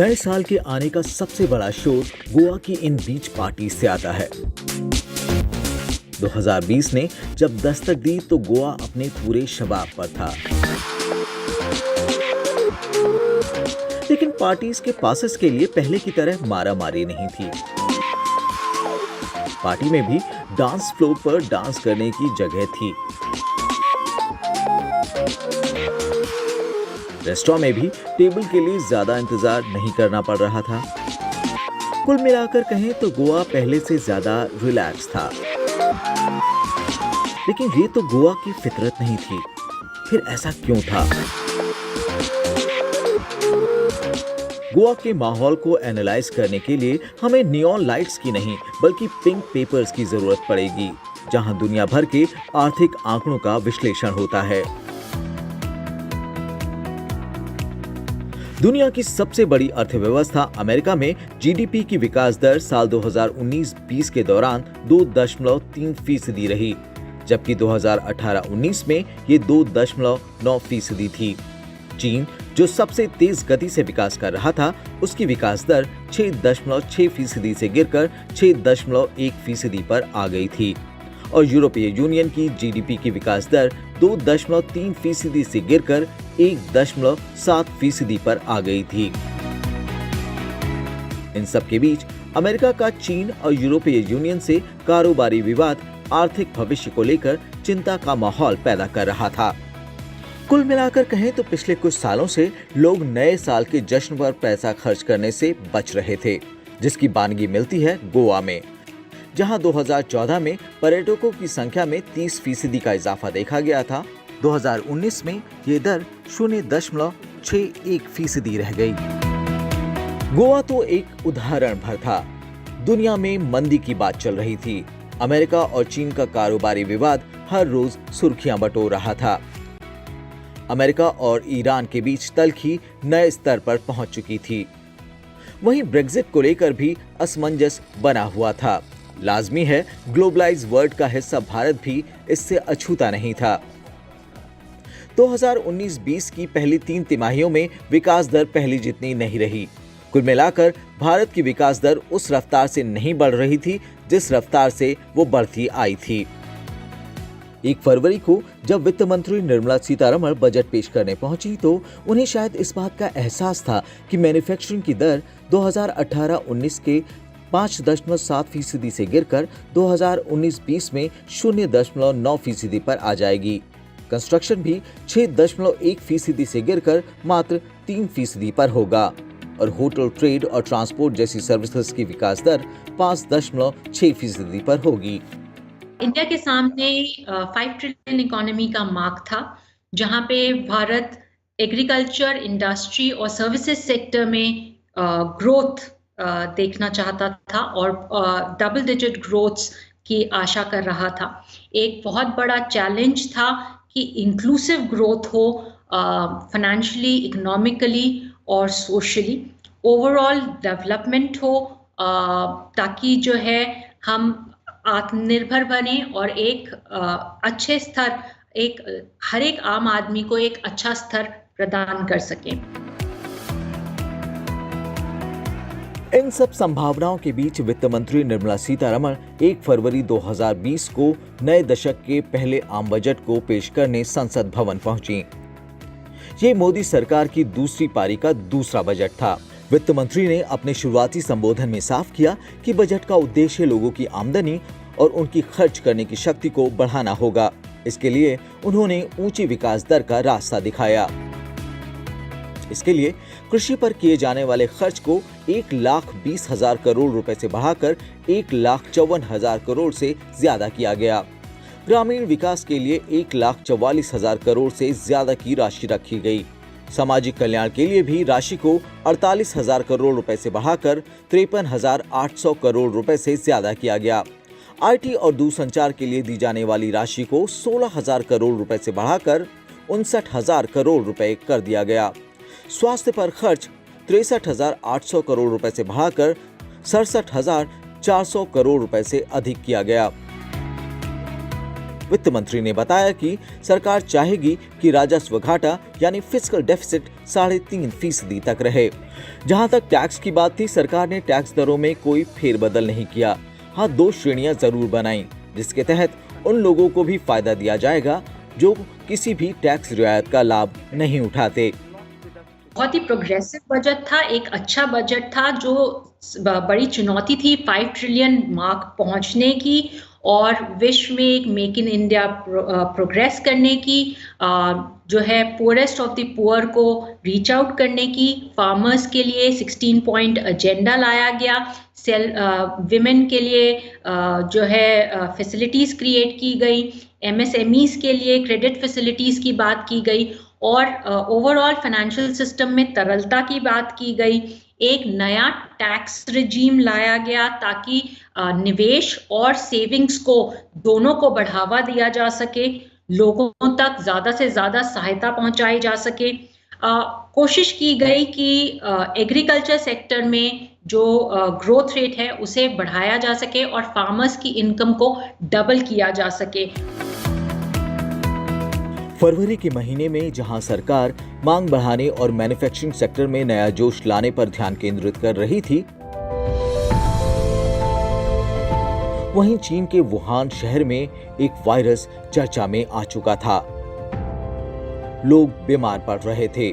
नए साल के आने का सबसे बड़ा शोर गोवा की इन बीच पार्टी से आता है। 2020 ने जब दस्तक दी तो गोवा अपने पूरे शबाब पर था, लेकिन पार्टीज के पासेस के लिए पहले की तरह मारामारी नहीं थी। पार्टी में भी डांस फ्लोर पर डांस करने की जगह थी। रेस्टोरेंट में भी टेबल के लिए ज्यादा इंतजार नहीं करना पड़ रहा था। कुल मिलाकर कहें तो गोवा पहले से ज्यादा रिलैक्स था। लेकिन ये तो गोवा की फितरत नहीं थी। फिर ऐसा क्यों था? गोवा के माहौल को एनालाइज करने के लिए हमें नियॉन लाइट्स की नहीं बल्कि पिंक पेपर्स की जरूरत पड़ेगी, जहां दुनिया भर के आर्थिक आंकड़ों का विश्लेषण होता है। दुनिया की सबसे बड़ी अर्थव्यवस्था अमेरिका में जीडीपी की विकास दर साल 2019-20 के दौरान 2.3% रही, जबकि 2018-19 में ये 2.9% थी। चीन, जो सबसे तेज गति से विकास कर रहा था, उसकी विकास दर 6.6% से गिरकर 6.1% पर आ गई थी और यूरोपीय यूनियन की जीडीपी की विकास दर 2.3% से गिरकर 1.7% पर आ गई थी। इन सब के बीच अमेरिका का चीन और यूरोपीय यूनियन से कारोबारी विवाद आर्थिक भविष्य को लेकर चिंता का माहौल पैदा कर रहा था। कुल मिलाकर कहें तो पिछले कुछ सालों से लोग नए साल के जश्न पर पैसा खर्च करने से बच रहे थे, जिसकी बानगी मिलती है गोवा में, जहां 2014 में पर्यटकों की संख्या में 30% का इजाफा देखा गया था। 2019 में ये दर 0.61% रह गई। गोवा तो एक उदाहरण भर था। दुनिया में मंदी की बात चल रही थी। अमेरिका और चीन का कारोबारी विवाद हर रोज सुर्खियां बटोर रहा था। अमेरिका और ईरान के बीच तल्खी नए स्तर पर पहुंच चुकी थी। वहीं ब्रेक्जिट को लेकर भी असमंजस बना हुआ था। लाजमी है, ग्लोबलाइज वर्ल्ड का हिस्सा भारत भी इससे अछूता नहीं था। 2019-20 की पहली 3 तिमाहियों में विकास दर पहली जितनी नहीं रही। कुल मिलाकर भारत की विकास दर उस रफ्तार से नहीं बढ़ रही थी जिस रफ्तार से वो बढ़ती आई थी। 1 फरवरी को जब वित्त मंत्री निर्मला सीतारमण बजट पेश करने पहुंची तो उन्हें शायद इस बात का एहसास था कि मैन्युफैक्चरिंग की दर 2018-19 के 5.7% से गिरकर 2019-20 में 0.9% पर आ जाएगी। कंस्ट्रक्शन भी 6.1% से गिरकर मात्र 3% पर होगा और होटल, ट्रेड और ट्रांसपोर्ट जैसी सर्विसेज की विकास दर 5.6% पर होगी। इंडिया के सामने 5 ट्रिलियन इकोनॉमी का मार्क था, जहां पे भारत एग्रीकल्चर, इंडस्ट्री और सर्विसेज सेक्टर में ग्रोथ देखना चाहता था और डबल डिजिट ग्रोथ्स की आशा कर रहा था। एक बहुत बड़ा चैलेंज था कि इंक्लूसिव ग्रोथ हो, फाइनेंशियली, इकोनॉमिकली और सोशली, ओवरऑल डेवलपमेंट हो, ताकि जो है हम आत्मनिर्भर बने और एक अच्छे स्तर, हर एक आम आदमी को एक अच्छा स्तर प्रदान कर सकें। इन सब संभावनाओं के बीच वित्त मंत्री निर्मला सीतारमण 1 फरवरी 2020 को नए दशक के पहले आम बजट को पेश करने संसद भवन पहुंची। ये मोदी सरकार की दूसरी पारी का दूसरा बजट था। वित्त मंत्री ने अपने शुरुआती संबोधन में साफ किया कि बजट का उद्देश्य लोगों की आमदनी और उनकी खर्च करने की शक्ति को बढ़ाना होगा। इसके लिए उन्होंने ऊंची विकास दर का रास्ता दिखाया। इसके लिए कृषि पर किए जाने वाले खर्च को 1,20,000 करोड़ रुपए से बढ़ाकर 1,54,000 करोड़ से ज्यादा किया गया। ग्रामीण विकास के लिए 1,44,000 करोड़ से ज्यादा की राशि रखी गई। सामाजिक कल्याण के लिए भी राशि को 48,000 करोड़ रुपए से बढ़ाकर 53,800 करोड़ रुपए से ज्यादा किया गया। आईटी और दूरसंचार के लिए दी जाने वाली राशि को 16,000 करोड़ रुपए से बढ़ाकर 59,000 करोड़ रुपए कर दिया गया। स्वास्थ्य पर खर्च 63,800 करोड़ रुपए से बढ़ाकर 67,400 करोड़ रुपए से अधिक किया गया। वित्त मंत्री ने बताया कि सरकार चाहेगी कि राजस्व घाटा यानी फिस्कल डेफिसिट 3.5% तक रहे। जहां तक टैक्स की बात थी, सरकार ने टैक्स दरों में कोई फेरबदल नहीं किया। हाँ, 2 श्रेणियां जरूर बनाई, जिसके तहत उन लोगों को भी फायदा दिया जाएगा जो किसी भी टैक्स रियायत का लाभ नहीं उठाते। बहुत ही प्रोग्रेसिव बजट था, एक अच्छा बजट था जो बड़ी चुनौती थी 5 ट्रिलियन मार्क पहुंचने की और विश्व में एक मेक इन इंडिया प्रोग्रेस करने की, जो है पुअरेस्ट ऑफ द पुअर को रीच आउट करने की, फार्मर्स के लिए 16 पॉइंट एजेंडा लाया गया, विमेन के लिए जो है फैसिलिटीज क्रिएट की गई, एमएसएमईज के लिए क्रेडिट फैसिलिटीज की बात की गई और ओवरऑल फाइनेंशियल सिस्टम में तरलता की बात की गई। एक नया टैक्स रिजीम लाया गया ताकि निवेश और सेविंग्स को दोनों को बढ़ावा दिया जा सके, लोगों तक ज्यादा से ज्यादा सहायता पहुंचाई जा सके। कोशिश की गई कि एग्रीकल्चर सेक्टर में जो ग्रोथ रेट है उसे बढ़ाया जा सके और फार्मर्स की इनकम को डबल किया जा सके। फरवरी के महीने में जहां सरकार मांग बढ़ाने और मैन्युफैक्चरिंग सेक्टर में नया जोश लाने पर ध्यान केंद्रित कर रही थी, वहीं चीन के वुहान शहर में एक वायरस चर्चा में आ चुका था। लोग बीमार पड़ रहे थे।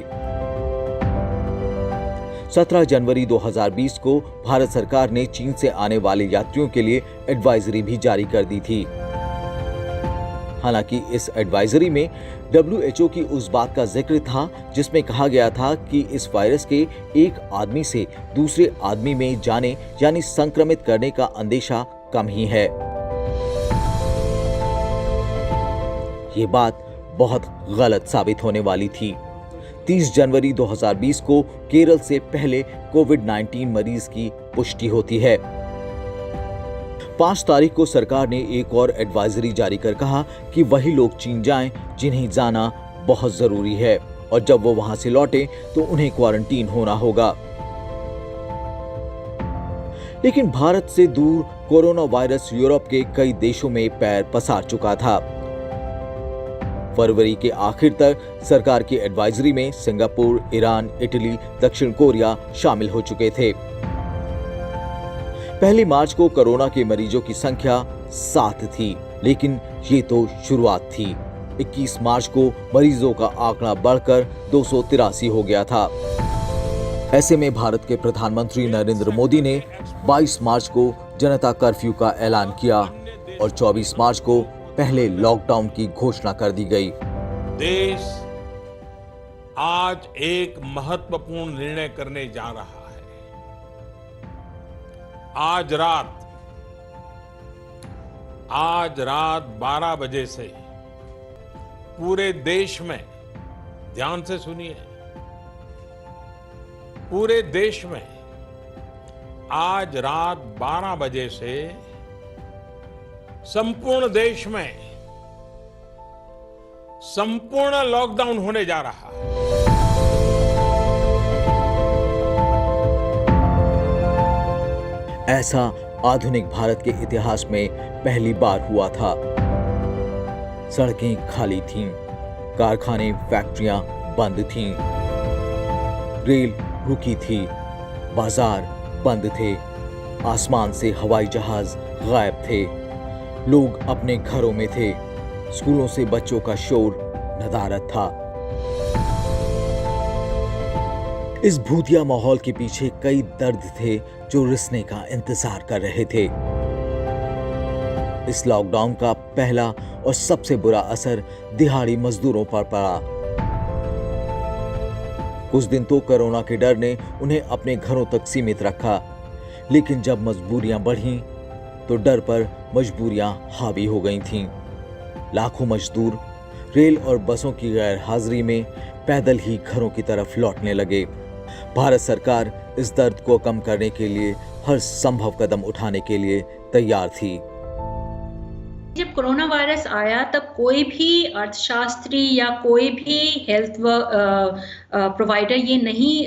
17 जनवरी 2020 को भारत सरकार ने चीन से आने वाले यात्रियों के लिए एडवाइजरी भी जारी कर दी थी। हालांकि इस एडवाइजरी में WHO की उस बात का जिक्र था जिसमें कहा गया था कि इस वायरस के एक आदमी से दूसरे आदमी में जाने यानी संक्रमित करने का अंदेशा कम ही है। ये बात बहुत गलत साबित होने वाली थी। 30 जनवरी 2020 को केरल से पहले कोविड-19 मरीज की पुष्टि होती है। 5 तारीख को सरकार ने एक और एडवाइजरी जारी कर कहा कि वही लोग चीन जाएं जिन्हें जाना बहुत जरूरी है और जब वो वहां से लौटे तो उन्हें क्वारंटीन होना होगा। लेकिन भारत से दूर कोरोना वायरस यूरोप के कई देशों में पैर पसार चुका था। फरवरी के आखिर तक सरकार की एडवाइजरी में सिंगापुर, ईरान, इटली, दक्षिण कोरिया शामिल हो चुके थे। 1 मार्च को कोरोना के मरीजों की संख्या 7 थी, लेकिन ये तो शुरुआत थी। 21 मार्च को मरीजों का आंकड़ा बढ़कर 283 हो गया था। ऐसे में भारत के प्रधानमंत्री नरेंद्र मोदी ने 22 मार्च को जनता कर्फ्यू का ऐलान किया और 24 मार्च को पहले लॉकडाउन की घोषणा कर दी गई। देश आज एक महत्वपूर्ण निर्णय करने जा रहा है। आज रात 12 बजे से पूरे देश में, ध्यान से सुनिए, पूरे देश में आज रात 12 बजे से संपूर्ण देश में संपूर्ण लॉकडाउन होने जा रहा है। ऐसा आधुनिक भारत के इतिहास में पहली बार हुआ था। सड़कें खाली थीं, कारखाने, फैक्ट्रियां बंद थीं, रेल रुकी थी, बाजार बंद थे, आसमान से हवाई जहाज गायब थे, लोग अपने घरों में थे, स्कूलों से बच्चों का शोर नदारद था। इस भूतिया माहौल के पीछे कई दर्द थे जो रिसने का इंतजार कर रहे थे। इस लॉकडाउन का पहला और सबसे बुरा असर दिहाड़ी मजदूरों पर पड़ा। कुछ दिन तो कोरोना के डर ने उन्हें अपने घरों तक सीमित रखा, लेकिन जब मजबूरियां बढ़ीं तो डर पर मजबूरियां हावी हो गई थीं। लाखों मजदूर रेल और बसों की गैर हाजिरी में पैदल ही घरों की तरफ लौटने लगे। भारत सरकार इस दर्द को कम करने के लिए हर संभव कदम उठाने के लिए तैयार थी। जब कोरोना वायरस आया तब कोई भी अर्थशास्त्री या कोई भी हेल्थ प्रोवाइडर ये नहीं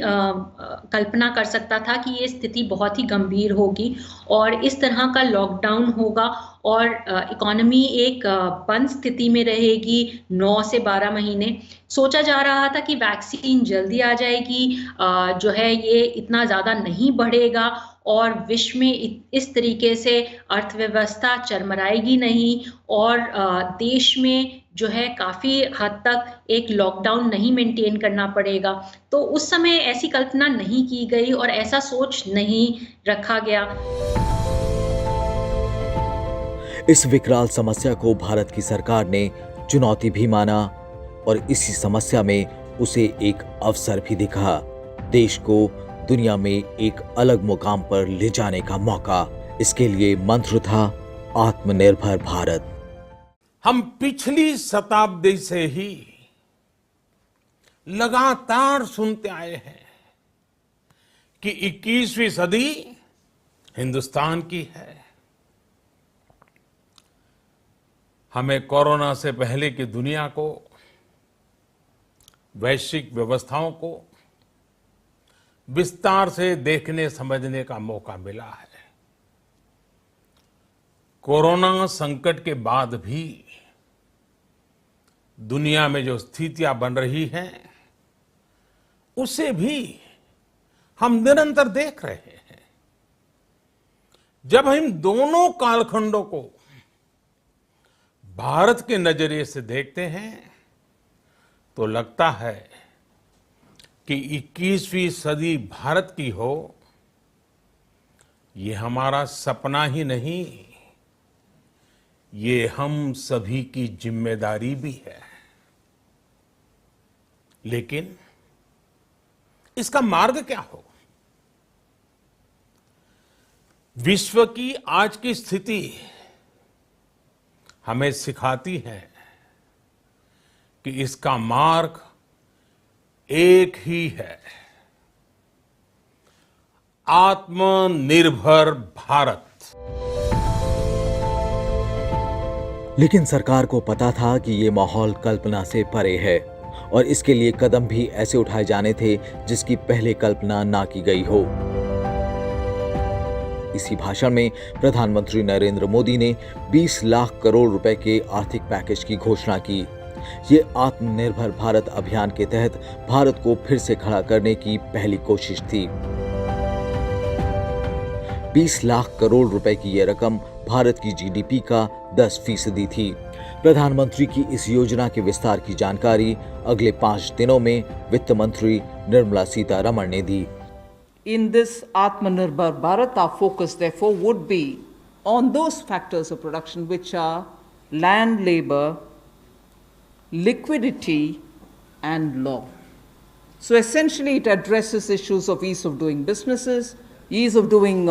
कल्पना कर सकता था कि ये स्थिति बहुत ही गंभीर होगी और इस तरह का लॉकडाउन होगा और इकोनॉमी एक बंद स्थिति में रहेगी 9 से 12 महीने। सोचा जा रहा था कि वैक्सीन जल्दी आ जाएगी, जो है ये इतना ज़्यादा नहीं बढ़ेगा और विश्व में इस तरीके से अर्थव्यवस्था चरमराएगी नहीं और देश में जो है काफ़ी हद तक एक लॉकडाउन नहीं मेंटेन करना पड़ेगा। तो उस समय ऐसी कल्पना नहीं की गई और ऐसा सोच नहीं रखा गया। इस विकराल समस्या को भारत की सरकार ने चुनौती भी माना और इसी समस्या में उसे एक अवसर भी दिखा, देश को दुनिया में एक अलग मुकाम पर ले जाने का मौका। इसके लिए मंत्र था आत्मनिर्भर भारत। हम पिछली शताब्दी से ही लगातार सुनते आए हैं कि 21वीं सदी हिंदुस्तान की है। हमें कोरोना से पहले की दुनिया को, वैश्विक व्यवस्थाओं को विस्तार से देखने समझने का मौका मिला है। कोरोना संकट के बाद भी दुनिया में जो स्थितियां बन रही हैं, उसे भी हम निरंतर देख रहे हैं। जब हम दोनों कालखंडों को भारत के नजरिए से देखते हैं तो लगता है कि 21वीं सदी भारत की हो, ये हमारा सपना ही नहीं, ये हम सभी की जिम्मेदारी भी है। लेकिन इसका मार्ग क्या हो? विश्व की आज की स्थिति हमें सिखाती है कि इसका मार्ग एक ही है, आत्मनिर्भर भारत। लेकिन सरकार को पता था कि ये माहौल कल्पना से परे है और इसके लिए कदम भी ऐसे उठाए जाने थे जिसकी पहले कल्पना ना की गई हो। इसी भाषण में प्रधानमंत्री नरेंद्र मोदी ने 20 लाख करोड़ रुपए के आर्थिक पैकेज की घोषणा की। ये आत्मनिर्भर भारत अभियान के तहत भारत को फिर से खड़ा करने की पहली कोशिश थी। 20 लाख करोड़ रुपए की यह रकम भारत की जीडीपी का 10% थी। प्रधानमंत्री की इस योजना के विस्तार की जानकारी अगले 5 दिनों में वित्त मंत्री निर्मला सीतारमण ने दी। In this Atmanirbhar Bharat, our focus therefore would be on those factors of production which are land, labor, liquidity and law. So essentially it addresses issues of ease of doing businesses, ease of doing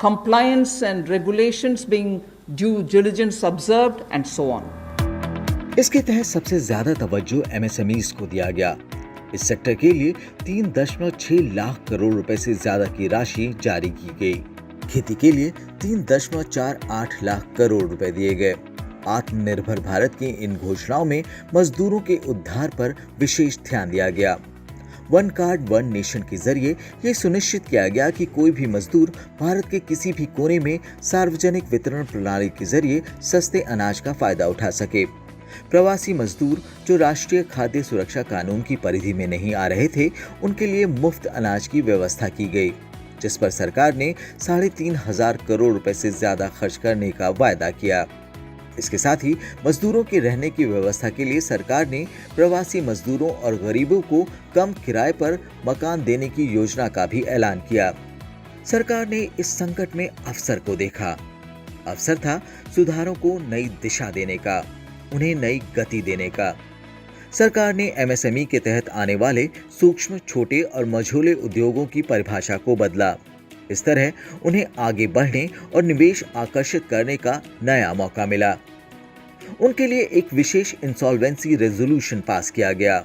compliance and regulations being due diligence observed and so on. इसके तहत सबसे ज्यादा तवज्जो MSMEs को दिया गया। इस sector के लिए 3.6 लाख करोड़ रुपए से ज्यादा की राशि जारी की गई। खेती के लिए 3.48 लाख करोड़ रुपए दिए गए। आत्मनिर्भर भारत की इन घोषणाओं में मजदूरों के उद्धार पर विशेष ध्यान दिया गया। वन कार्ड वन नेशन के जरिए ये सुनिश्चित किया गया कि कोई भी मजदूर भारत के किसी भी कोने में सार्वजनिक वितरण प्रणाली के जरिए सस्ते अनाज का फायदा उठा सके। प्रवासी मजदूर जो राष्ट्रीय खाद्य सुरक्षा कानून की परिधि में नहीं आ रहे थे, उनके लिए मुफ्त अनाज की व्यवस्था की गई, जिस पर सरकार ने 3,500 करोड़ रुपए से ज्यादा खर्च करने का वायदा किया। इसके साथ ही मजदूरों के रहने की व्यवस्था के लिए सरकार ने प्रवासी मजदूरों और गरीबों को कम किराए पर मकान देने की योजना का भी ऐलान किया। सरकार ने इस संकट में अवसर को देखा। अवसर था सुधारों को नई दिशा देने का, उन्हें नई गति देने का। सरकार ने MSME के तहत आने वाले सूक्ष्म, छोटे और मझोले उद्योगों की परिभाषा को बदला। इस तरह उन्हें आगे बढ़ने और निवेश आकर्षित करने का नया मौका मिला। उनके लिए एक विशेष इंसॉल्वेंसी रेजोल्यूशन पास किया गया।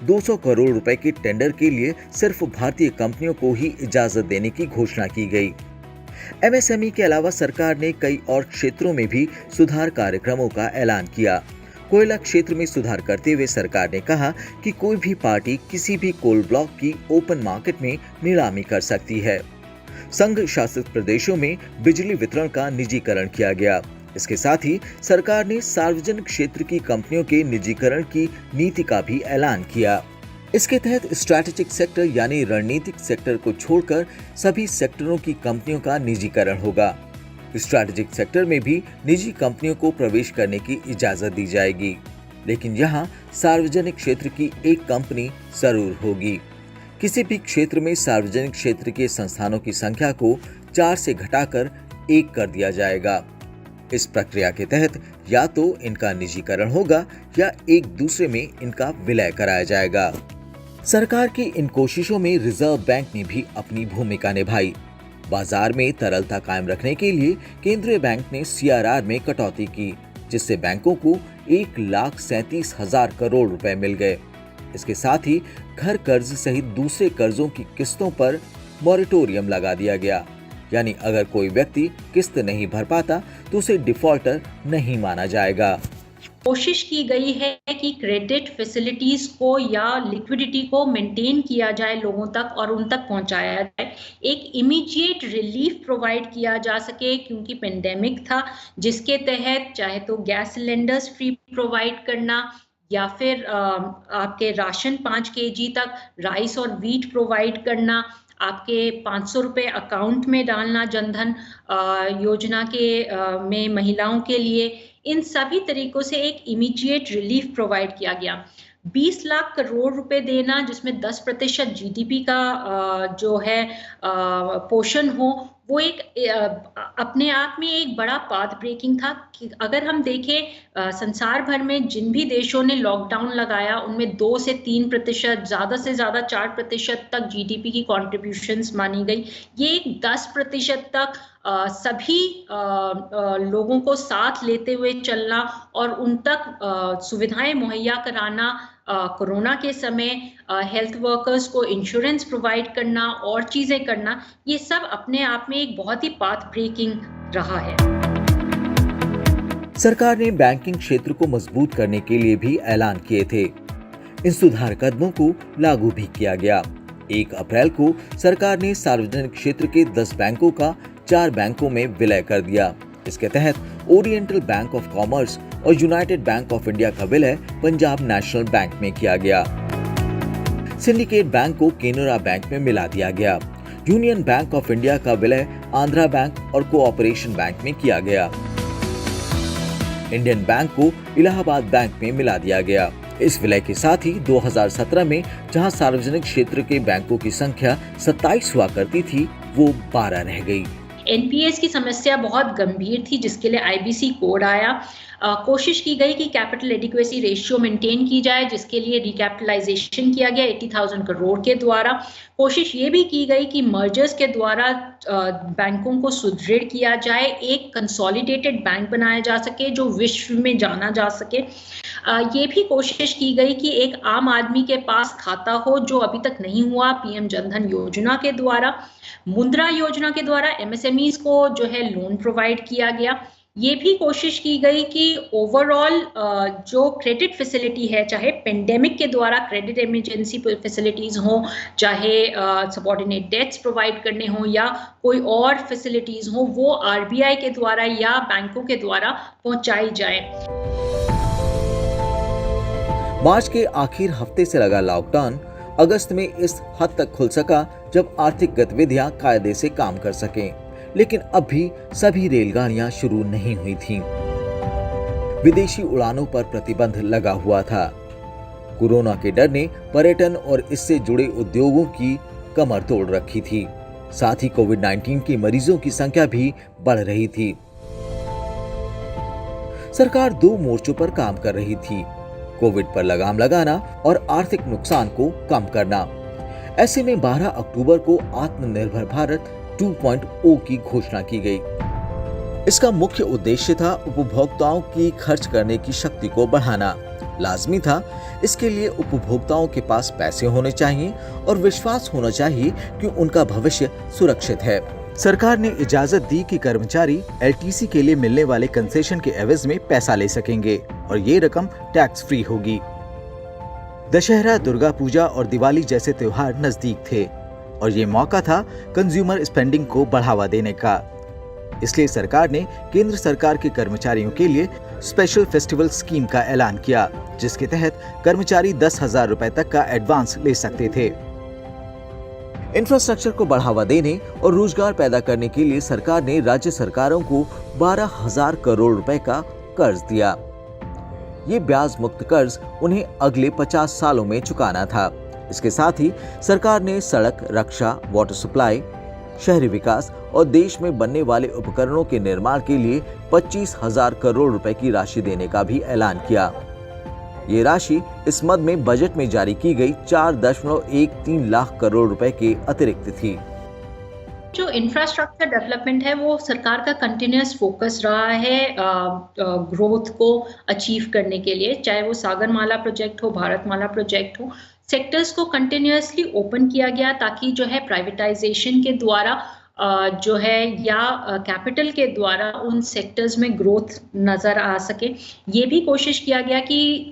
200 करोड़ रुपए के टेंडर के लिए सिर्फ भारतीय कंपनियों को ही इजाजत देने की घोषणा की गई। MSME के अलावा सरकार ने कई और क्षेत्रों में भी सुधार कार्यक्रमों का ऐलान किया। कोयला क्षेत्र में सुधार करते हुए सरकार ने कहा कि कोई भी पार्टी किसी भी कोल ब्लॉक की ओपन मार्केट में नीलामी कर सकती है। संघ शासित प्रदेशों में बिजली वितरण का निजीकरण किया गया। इसके साथ ही सरकार ने सार्वजनिक क्षेत्र की कंपनियों के निजीकरण की नीति का भी ऐलान किया। इसके तहत स्ट्रैटेजिक सेक्टर यानी रणनीतिक सेक्टर को छोड़कर सभी सेक्टरों की कंपनियों का निजीकरण होगा। स्ट्रैटेजिक सेक्टर में भी निजी कंपनियों को प्रवेश करने की इजाजत दी जाएगी, लेकिन यहाँ सार्वजनिक क्षेत्र की एक कंपनी जरूर होगी। किसी भी क्षेत्र में सार्वजनिक क्षेत्र के संस्थानों की संख्या को 4 से घटाकर 1 कर दिया जाएगा। इस प्रक्रिया के तहत या तो इनका निजीकरण होगा या एक दूसरे में इनका विलय कराया जाएगा। सरकार की इन कोशिशों में रिजर्व बैंक ने भी अपनी भूमिका निभाई। बाजार में तरलता कायम रखने के लिए केंद्रीय बैंक ने CRR में कटौती की, जिससे बैंकों को 1,37,000 करोड़ रुपए मिल गए। इसके साथ ही घर कर्ज सहित दूसरे कर्जों की किस्तों पर मॉरेटोरियम लगा दिया गया, यानी अगर कोई व्यक्ति किस्त नहीं भर पाता तो उसे डिफॉल्टर नहीं माना जाएगा। कोशिश की गई है कि क्रेडिट फैसिलिटीज को या लिक्विडिटी को मेंटेन किया जाए लोगों तक और उन तक पहुंचाया जाए, एक इमीडिएट रिलीफ प्रोवाइड किया जा सके, क्योंकि पेंडेमिक था जिसके तहत चाहे तो गैस सिलेंडर्स फ्री प्रोवाइड करना या फिर आपके राशन 5 kg तक राइस और व्हीट प्रोवाइड करना, आपके 500 रुपये अकाउंट में डालना जनधन योजना के में महिलाओं के लिए, इन सभी तरीकों से एक इमीडिएट रिलीफ प्रोवाइड किया गया। 20 लाख करोड़ रुपए देना जिसमें 10% GDP का जो है पोषण हो, वो एक अपने आप में एक बड़ा पाथ ब्रेकिंग था। कि अगर हम देखें संसार भर में जिन भी देशों ने लॉकडाउन लगाया उनमें 2 से 3%, ज़्यादा से ज़्यादा 4% तक GDP की कॉन्ट्रीब्यूशंस मानी गई। ये एक 10% तक सभी लोगों को साथ लेते हुए चलना और उन तक सुविधाएं मुहैया कराना, कोरोना के समय हेल्थ वर्कर्स को इंश्योरेंस प्रोवाइड करना और चीज़ें करना, ये सब अपने आप में एक बहुत ही पाथ ब्रेकिंग रहा है। सरकार ने बैंकिंग क्षेत्र को मजबूत करने के लिए भी ऐलान किए थे। इन सुधार कदमों को लागू भी किया गया। 1 अप्रैल को सरकार ने सार्वजनिक क्षेत्र के 10 बैंकों का 4 बैंकों में विलय कर दिया। इसके तहत ओरिएंटल बैंक ऑफ कॉमर्स और यूनाइटेड बैंक ऑफ इंडिया का विलय पंजाब नेशनल बैंक में किया गया। सिंडिकेट बैंक को केनरा बैंक में मिला दिया गया। यूनियन बैंक ऑफ इंडिया का विलय आंध्रा बैंक और कोऑपरेशन बैंक में किया गया। इंडियन बैंक को इलाहाबाद बैंक में मिला दिया गया। इस विलय के साथ ही 2017 में जहां सार्वजनिक क्षेत्र के बैंकों की संख्या 27 हुआ करती थी, वो 12 रह गई। NPAs की समस्या बहुत गंभीर थी, जिसके लिए IBC कोड आया। कोशिश की गई कि कैपिटल एडिक्वेसी रेशियो मेंटेन की जाए, जिसके लिए रिकैपिटलाइजेशन किया गया 80,000 करोड़ के द्वारा। कोशिश ये भी की गई कि मर्जर्स के द्वारा बैंकों को सुदृढ़ किया जाए, एक कंसोलिडेटेड बैंक बनाया जा सके जो विश्व में जाना जा सके। ये भी कोशिश की गई कि एक आम आदमी के पास खाता हो, जो अभी तक नहीं हुआ। PM जनधन योजना के द्वारा, मुद्रा योजना के द्वारा MSMEs को जो है लोन प्रोवाइड किया गया। ये भी कोशिश की गई कि ओवरऑल जो क्रेडिट फैसिलिटी है, चाहे पेंडेमिक के द्वारा क्रेडिट इमरजेंसी फैसिलिटीज हो, चाहे सबऑर्डिनेट डेट्स प्रोवाइड करने हो या कोई और फैसिलिटीज हो, वो RBI के द्वारा या बैंकों के द्वारा पहुंचाई जाए। मार्च के आखिर हफ्ते से लगा लॉकडाउन अगस्त में इस हद तक खुल सका जब आर्थिक गतिविधियां कायदे से काम कर सकें, लेकिन अब भी सभी रेलगाड़ियां शुरू नहीं हुई थीं। विदेशी उड़ानों पर प्रतिबंध लगा हुआ था। कोरोना के डर ने पर्यटन और इससे जुड़े उद्योगों की कमर तोड़ रखी थी। साथ ही कोविड-19 के मरीजों की संख्या भी बढ़ रही थी। सरकार 2 मोर्चों पर काम कर रही थी, कोविड पर लगाम लगाना और आर्थिक नुकसान को कम करना। ऐसे में 12 अक्टूबर को आत्मनिर्भर भारत 2.0 की घोषणा की गई। इसका मुख्य उद्देश्य था उपभोक्ताओं की खर्च करने की शक्ति को बढ़ाना। लाजमी था, इसके लिए उपभोक्ताओं के पास पैसे होने चाहिए और विश्वास होना चाहिए कि उनका भविष्य सुरक्षित है। सरकार ने इजाजत दी कि कर्मचारी एलटीसी के लिए मिलने वाले कंसेशन के एवज में पैसा ले सकेंगे और ये रकम टैक्स फ्री होगी। दशहरा, दुर्गा पूजा और दिवाली जैसे त्योहार नजदीक थे और ये मौका था कंज्यूमर स्पेंडिंग को बढ़ावा देने का। इसलिए सरकार ने केंद्र सरकार के कर्मचारियों के लिए स्पेशल फेस्टिवल स्कीम का ऐलान किया, जिसके तहत कर्मचारी 10,000 रुपए तक का एडवांस ले सकते थे। इंफ्रास्ट्रक्चर को बढ़ावा देने और रोजगार पैदा करने के लिए सरकार ने राज्य सरकारों को 12,000 करोड़ रुपए का कर्ज दिया। ये ब्याज मुक्त कर्ज उन्हें अगले 50 सालों में चुकाना था। इसके साथ ही सरकार ने सड़क, रक्षा, वाटर सप्लाई, शहरी विकास और देश में बनने वाले उपकरणों के निर्माण के लिए 25,000 करोड़ रुपए की राशि देने का भी ऐलान किया। ये राशि इस मद में बजट में जारी की गई 4.13 लाख करोड़ रुपए के अतिरिक्त थी। जो इंफ्रास्ट्रक्चर डेवलपमेंट है वो सरकार का कंटिन्यूअस फोकस रहा है ग्रोथ को अचीव करने के लिए, चाहे वो सागरमाला प्रोजेक्ट हो, भारतमाला प्रोजेक्ट हो। सेक्टर्स को कंटिन्यूअसली ओपन किया गया ताकि जो है प्राइवेटाइजेशन के द्वारा जो है या कैपिटल के द्वारा उन सेक्टर्स में ग्रोथ नज़र आ सके। ये भी कोशिश किया गया कि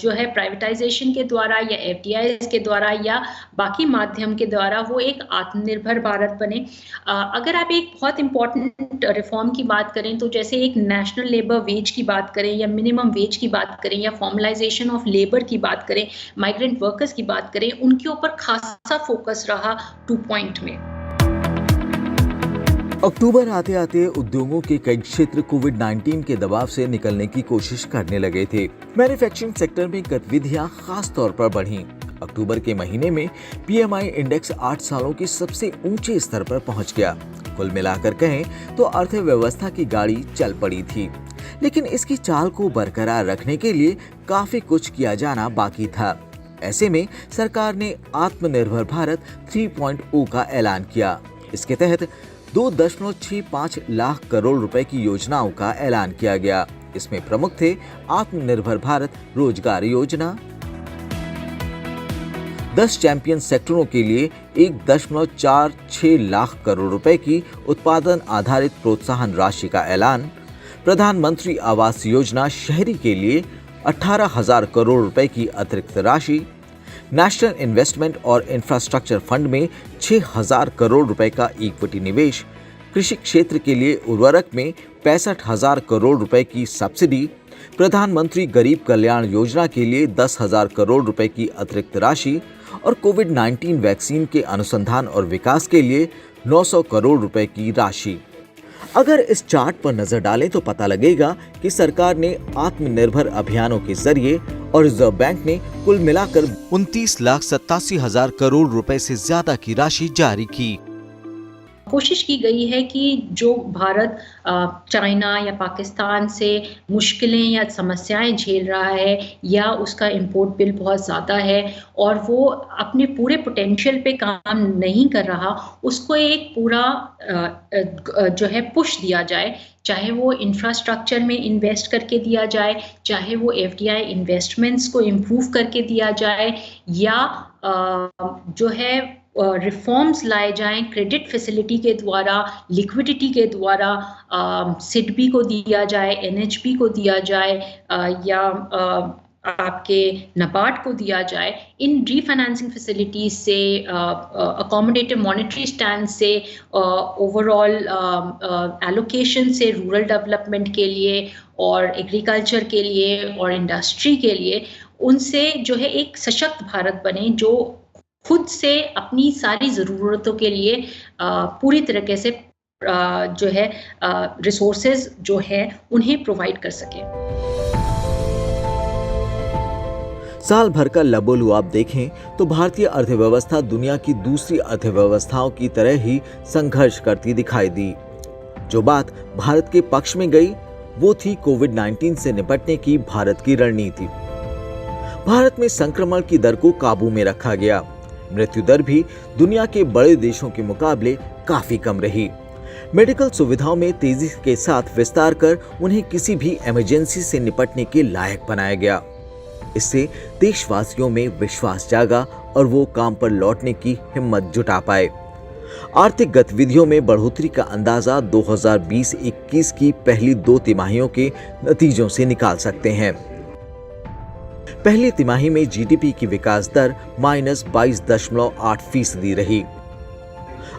जो है प्राइवेटाइजेशन के द्वारा या एफडीआईज के द्वारा या बाकी माध्यम के द्वारा वो एक आत्मनिर्भर भारत बने। अगर आप एक बहुत इम्पॉर्टेंट रिफॉर्म की बात करें तो जैसे एक नेशनल लेबर वेज की बात करें या मिनिमम वेज की बात करें या फॉर्मलाइजेशन ऑफ लेबर की बात करें, माइग्रेंट वर्कर्स की बात करें, उनके ऊपर खासा फोकस रहा 2 पॉइंट में। अक्टूबर आते आते उद्योगों के कई क्षेत्र कोविड-19 के दबाव से निकलने की कोशिश करने लगे थे। मैन्युफैक्चरिंग सेक्टर में गतिविधियां खास तौर पर बढ़ीं। अक्टूबर के महीने में पीएमआई इंडेक्स 8 सालों के सबसे ऊंचे स्तर पर पहुंच गया। कुल मिलाकर कहें तो अर्थव्यवस्था की गाड़ी चल पड़ी थी, लेकिन इसकी चाल को बरकरार रखने के लिए काफी कुछ किया जाना बाकी था। ऐसे में सरकार ने आत्मनिर्भर भारत 3.0 का ऐलान किया। इसके तहत 2.65 लाख करोड़ रुपए की योजनाओं का ऐलान किया गया। इसमें प्रमुख थे आत्मनिर्भर भारत रोजगार योजना, 10 चैंपियन सेक्टरों के लिए 1.46 लाख करोड़ रुपए की उत्पादन आधारित प्रोत्साहन राशि का ऐलान, प्रधानमंत्री आवास योजना शहरी के लिए 18,000 करोड़ रुपए की अतिरिक्त राशि, नेशनल इन्वेस्टमेंट और इंफ्रास्ट्रक्चर फंड में 6,000 करोड़ रुपए का इक्विटी निवेश, कृषि क्षेत्र के लिए उर्वरक में 65,000 करोड़ रुपए की सब्सिडी, प्रधानमंत्री गरीब कल्याण योजना के लिए 10,000 करोड़ रुपए की अतिरिक्त राशि और कोविड-19 वैक्सीन के अनुसंधान और विकास के लिए 900 करोड़ रुपए की राशि। अगर इस चार्ट पर नजर डालें तो पता लगेगा कि सरकार ने आत्मनिर्भर अभियानों के जरिए और रिजर्व बैंक ने कुल मिलाकर 29,87,000 करोड़ रुपए से ज्यादा की राशि जारी की। कोशिश की गई है कि जो भारत चाइना या पाकिस्तान से मुश्किलें या समस्याएं झेल रहा है या उसका इंपोर्ट बिल बहुत ज़्यादा है और वो अपने पूरे पोटेंशियल पे काम नहीं कर रहा, उसको एक पूरा जो है पुश दिया जाए, चाहे वो इंफ्रास्ट्रक्चर में इन्वेस्ट करके दिया जाए, चाहे वो एफडीआई इन्वेस्टमेंट्स को इम्प्रूव करके दिया जाए या जो है रिफॉर्म्स लाए जाएं क्रेडिट फैसिलिटी के द्वारा, लिक्विडिटी के द्वारा, सिडबी को दिया जाए, एनएचबी को दिया जाए या आपके नबार्ड को दिया जाए। इन रीफाइनेंसिंग फैसिलिटीज से, अकोमोडेटिव मॉनेटरी स्टैंड से, ओवरऑल एलोकेशन से रूरल डेवलपमेंट के लिए और एग्रीकल्चर के लिए और इंडस्ट्री के लिए, उनसे जो है एक सशक्त भारत बने जो खुद से अपनी सारी ज़रूरतों के लिए पूरी तरीके से जो है रिसोर्सेज जो है उन्हें प्रोवाइड कर सके। साल भर का लबोलुआब देखें तो भारतीय अर्थव्यवस्था दुनिया की दूसरी अर्थव्यवस्थाओं की तरह ही संघर्ष करती दिखाई दी। जो बात भारत के पक्ष में गई वो थी कोविड-19 से निपटने की भारत की रणनीति। भारत में संक्रमण की दर को काबू में रखा गया। मृत्यु दर भी दुनिया के बड़े देशों के मुकाबले काफी कम रही। मेडिकल सुविधाओं में तेजी के साथ विस्तार कर उन्हें किसी भी इमरजेंसी से निपटने के लायक बनाया गया। इससे देशवासियों में विश्वास जागा और वो काम पर लौटने की हिम्मत जुटा पाए। आर्थिक गतिविधियों में बढ़ोतरी का अंदाजा 2020-21 की पहली 2 तिमाहियों के नतीजों से निकाल सकते हैं। पहली तिमाही में जीडीपी की विकास दर -22.8% रही।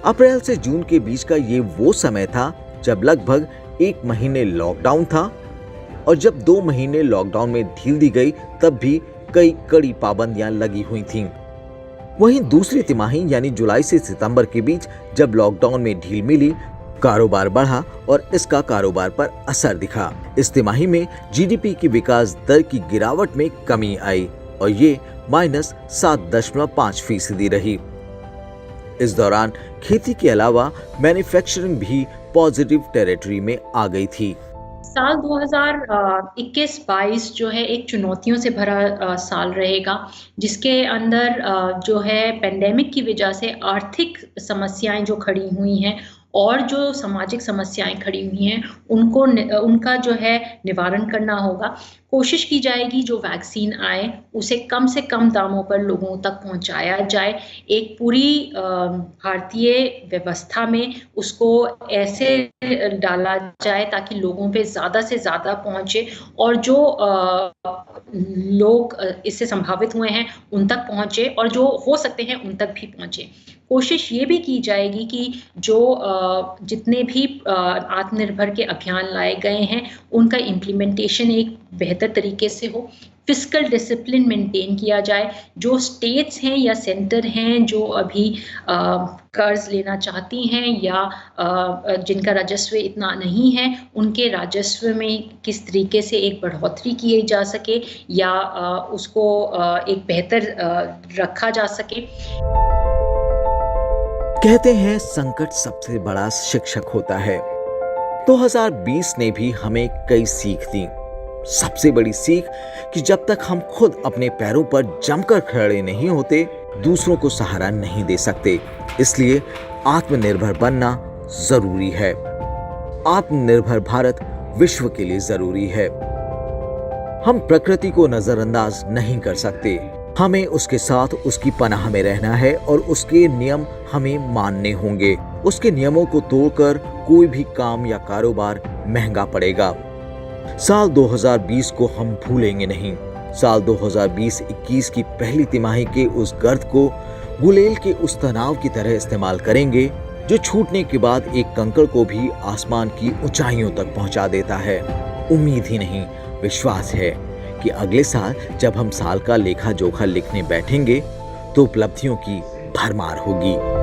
अप्रैल से जून के बीच का ये वो समय था जब लगभग 1 महीने लॉकडाउन था, और जब 2 महीने लॉकडाउन में ढील दी गई तब भी कई कड़ी पाबंदियां लगी हुई थीं। वहीं दूसरी तिमाही यानी जुलाई से सितंबर के बीच जब लॉकडाउन में ढील मिली, कारोबार बढ़ा और इसका कारोबार पर असर दिखा। इस तिमाही में जीडीपी की विकास दर की गिरावट में कमी आई और ये -7.5% रही। इस दौरान खेती के अलावा मैन्युफैक्चरिंग भी पॉजिटिव टेरिटरी में आ गई थी। साल 2021-22 जो है एक चुनौतियों से भरा साल रहेगा, जिसके अंदर जो है पेंडेमिक की वजह से आर्थिक समस्याएं जो खड़ी हुई हैं और जो सामाजिक समस्याएं खड़ी हुई हैं उनका जो है निवारण करना होगा। कोशिश की जाएगी जो वैक्सीन आए उसे कम से कम दामों पर लोगों तक पहुंचाया जाए। एक पूरी भारतीय व्यवस्था में उसको ऐसे डाला जाए ताकि लोगों पे ज़्यादा से ज़्यादा पहुंचे और जो लोग इससे संभावित हुए हैं उन तक पहुंचे और जो हो सकते हैं उन तक भी पहुंचे। कोशिश ये भी की जाएगी कि जो जितने भी आत्मनिर्भर के अभियान लाए गए हैं उनका इम्प्लीमेंटेशन एक बेहतर तरीके से हो। फिस्कल डिसिप्लिन मेंटेन किया जाए। जो स्टेट्स हैं या सेंटर हैं जो अभी कर्ज लेना चाहती हैं या जिनका राजस्व इतना नहीं है, उनके राजस्व में किस तरीके से एक बढ़ोतरी की जा सके या उसको एक बेहतर रखा जा सके। कहते हैं संकट सबसे बड़ा शिक्षक होता है। 2020 ने भी हमें कई सीख दी। सबसे बड़ी सीख कि जब तक हम खुद अपने पैरों पर जमकर खड़े नहीं होते, दूसरों को सहारा नहीं दे सकते। इसलिए आत्मनिर्भर बनना जरूरी है। आत्मनिर्भर भारत विश्व के लिए जरूरी है। हम प्रकृति को नजरअंदाज नहीं कर सकते। हमें उसके साथ उसकी पनाह में रहना है और उसके नियम हमें मानने होंगे। उसके नियमों को तोड़कर कोई भी काम या कारोबार महंगा पड़ेगा। साल 2020 को हम भूलेंगे नहीं। साल 2020-21 की पहली तिमाही के उस गर्द को गुलेल के उस तनाव की तरह इस्तेमाल करेंगे जो छूटने के बाद एक कंकड़ को भी आसमान की ऊंचाइयों तक पहुंचा देता है। उम्मीद ही नहीं, विश्वास है कि अगले साल जब हम साल का लेखा जोखा लिखने बैठेंगे तो उपलब्धियों की भरमार होगी।